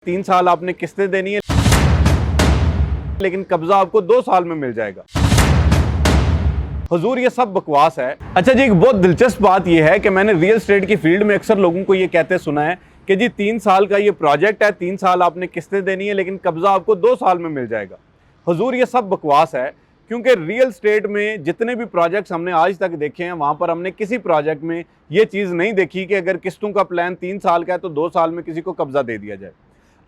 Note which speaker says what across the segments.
Speaker 1: 3 साल आपने किस्तें देनी है, लेकिन कब्जा आपको 2 साल में मिल जाएगा। हुजूर ये सब बकवास है। अच्छा जी, एक बहुत दिलचस्प बात ये है कि मैंने रियल एस्टेट की फील्ड में अक्सर लोगों को ये कहते सुना है कि जी 3 साल का ये प्रोजेक्ट है, 3 साल आपने किस्तें देनी है, लेकिन कब्जा आपको 2 साल में मिल जाएगा। हुजूर ये सब बकवास है, क्योंकि रियल एस्टेट में जितने भी प्रोजेक्ट्स हमने आज तक देखे हैं, वहाँ पर हमने किसी प्रोजेक्ट में ये चीज़ नहीं देखी कि अगर किस्तों का प्लान 3 साल का है तो 2 साल में किसी को कब्जा दे दिया जाए।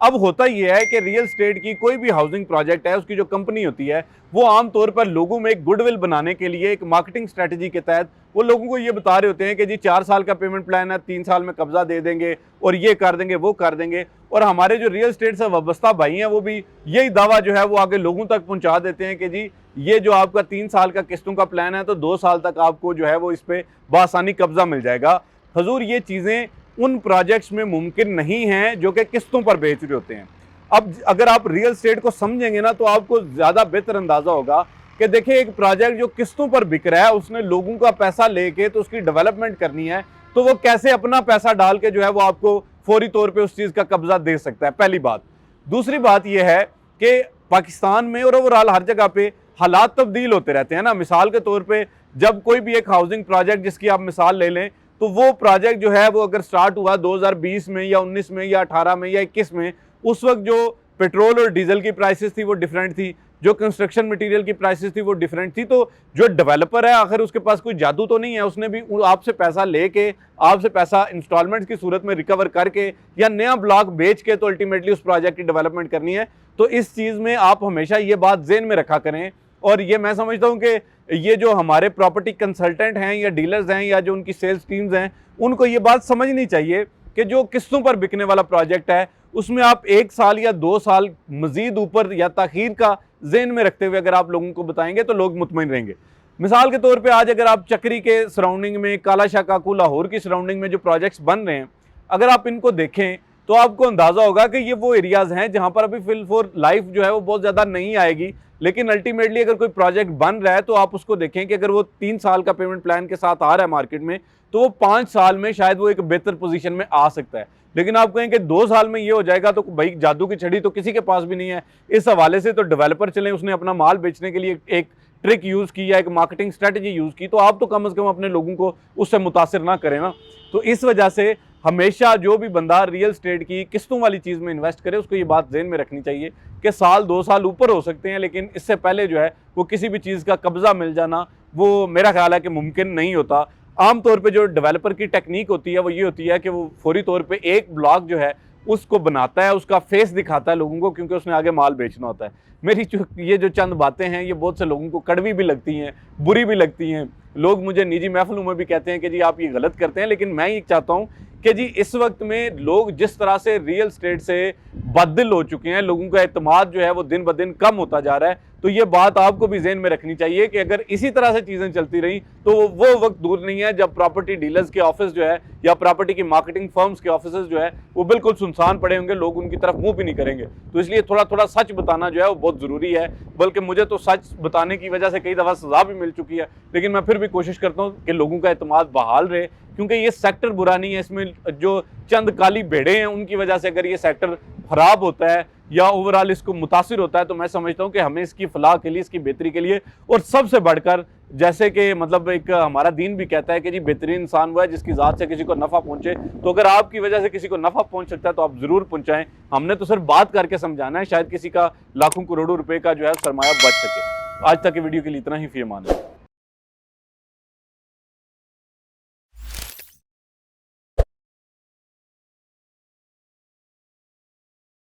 Speaker 1: अब होता यह है कि रियल एस्टेट की कोई भी हाउसिंग प्रोजेक्ट है, उसकी जो कंपनी होती है वो आमतौर पर लोगों में एक गुडविल बनाने के लिए एक मार्केटिंग स्ट्रेटजी के तहत वो लोगों को ये बता रहे होते हैं कि जी 4 साल का पेमेंट प्लान है, 3 साल में कब्जा दे देंगे और ये कर देंगे वो कर देंगे। और हमारे जो रियल एस्टेट से वाबस्ता भाई हैं वो भी यही दावा जो है वो आगे लोगों तक पहुँचा देते हैं कि जी ये जो आपका 3 साल का किस्तों का प्लान है तो 2 साल तक आपको जो है वो इस पर बआसानी कब्जा मिल जाएगा। हुजूर ये चीज़ें उन प्रोजेक्ट्स में मुमकिन नहीं हैं जो कि किस्तों पर बेच रहे होते हैं। अब अगर आप रियल एस्टेट को समझेंगे ना तो आपको ज़्यादा बेहतर अंदाज़ा होगा कि देखिए एक प्रोजेक्ट जो किस्तों पर बिक रहा है, उसने लोगों का पैसा लेके तो उसकी डेवलपमेंट करनी है, तो वो कैसे अपना पैसा डाल के जो है वो आपको फौरी तौर पे उस चीज़ का कब्जा दे सकता है, पहली बात। दूसरी बात यह है कि पाकिस्तान में और ओवरऑल हर जगह पे हालात तब्दील होते रहते हैं ना। मिसाल के तौर पे जब कोई भी एक हाउसिंग प्रोजेक्ट जिसकी आप मिसाल ले लें, तो वो प्रोजेक्ट जो है वो अगर स्टार्ट हुआ 2020 में या 19 में या 18 में या 21 में, उस वक्त जो पेट्रोल और डीजल की प्राइसेस थी वो डिफरेंट थी, जो कंस्ट्रक्शन मटेरियल की प्राइसेस थी वो डिफरेंट थी। तो जो डेवलपर है आखिर उसके पास कोई जादू तो नहीं है, उसने भी आपसे पैसा लेके आपसे पैसा इंस्टॉलमेंट्स की सूरत में रिकवर करके या नया ब्लॉक बेच के तो अल्टीमेटली उस प्रोजेक्ट की डेवलपमेंट करनी है। तो इस चीज़ में आप हमेशा ये बात ज़हन में रखा करें। और ये मैं समझता हूँ कि ये जो हमारे प्रॉपर्टी कंसल्टेंट हैं या डीलर्स हैं या जो उनकी सेल्स टीम्स हैं, उनको ये बात समझनी चाहिए कि जो किस्तों पर बिकने वाला प्रोजेक्ट है उसमें आप 1 साल या 2 साल मज़ीद ऊपर या ताख़ीर का ज़हन में रखते हुए अगर आप लोगों को बताएंगे तो लोग मुतमईन रहेंगे। मिसाल के तौर पे आज अगर आप चक्री के सराउंडिंग में, काला शाह काकू लाहौर की सराउंडिंग में जो प्रोजेक्ट्स बन रहे हैं, अगर आप इनको देखें तो आपको अंदाज़ा होगा कि ये वो एरियाज़ हैं जहाँ पर अभी फिल फॉर लाइफ जो है वो बहुत ज़्यादा नहीं आएगी, लेकिन अल्टीमेटली अगर कोई प्रोजेक्ट बन रहा है तो आप उसको देखें कि अगर वो 3 साल का पेमेंट प्लान के साथ आ रहा है मार्केट में, तो वो 5 साल में शायद वो एक बेहतर पोजीशन में आ सकता है। लेकिन आप कहें कि 2 साल में ये हो जाएगा तो भाई जादू की छड़ी तो किसी के पास भी नहीं है। इस हवाले से तो डेवलपर चले, उसने अपना माल बेचने के लिए एक ट्रिक यूज़ की या एक मार्केटिंग स्ट्रेटजी यूज़ की, तो आप तो कम से कम अपने लोगों को उससे मुतासिर ना करें ना। तो इस वजह से हमेशा जो भी बंदा रियल एस्टेट की किस्तों वाली चीज़ में इन्वेस्ट करे उसको ये बात ज़हन में रखनी चाहिए कि साल 2 साल ऊपर हो सकते हैं, लेकिन इससे पहले जो है वो किसी भी चीज़ का कब्ज़ा मिल जाना वो मेरा ख्याल है कि मुमकिन नहीं होता। आम तौर पे जो डेवलपर की टेक्निक होती है वो ये होती है कि वो फौरी तौर पे एक ब्लॉक जो है उसको बनाता है, उसका फेस दिखाता है लोगों को, क्योंकि उसने आगे माल बेचना होता है। मेरी ये जो चंद बातें हैं ये बहुत से लोगों को कड़वी भी लगती हैं, बुरी भी लगती हैं। लोग मुझे निजी महफिलों में भी कहते हैं कि जी आप ये गलत करते हैं, लेकिन मैं ये चाहता हूँ कि जी इस वक्त में लोग जिस तरह से रियल एस्टेट से बददिल हो चुके हैं, लोगों का एतमाद जो है वो दिन ब दिन कम होता जा रहा है, तो ये बात आपको भी ज़हन में रखनी चाहिए कि अगर इसी तरह से चीज़ें चलती रही तो वो वक्त दूर नहीं है जब प्रॉपर्टी डीलर्स के ऑफिस जो है या प्रॉपर्टी की मार्केटिंग फर्म्स के ऑफिस जो है वो बिल्कुल सुनसान पड़े होंगे, लोग उनकी तरफ मुंह भी नहीं करेंगे। तो इसलिए थोड़ा थोड़ा सच बताना जो है वो बहुत ज़रूरी है। बल्कि मुझे तो सच बताने की वजह से कई दफ़ा सज़ा भी मिल चुकी है, लेकिन मैं फिर भी कोशिश करता हूँ कि लोगों का एतमाद बहाल रहे, क्योंकि ये सेक्टर बुरा नहीं है, इसमें जो चंद काली भेड़ें हैं उनकी वजह से अगर ये सेक्टर ख़राब होता है या ओवरऑल इसको मुतासिर होता है, तो मैं समझता हूँ कि हमें इसकी फलाह के लिए, इसकी बेहतरी के लिए, और सबसे बढ़कर जैसे कि मतलब एक हमारा दीन भी कहता है कि जी बेहतरीन इंसान वो है जिसकी ज़ात से किसी को नफ़ा पहुँचे। तो अगर आपकी वजह से किसी को नफ़ा पहुँच सकता है तो आप ज़रूर पहुँचाएँ। हमने तो सिर्फ बात करके समझाना है, शायद किसी का लाखों करोड़ों रुपए का जो है सरमाया बच सके। आज तक की वीडियो के लिए इतना ही, फी अमान है।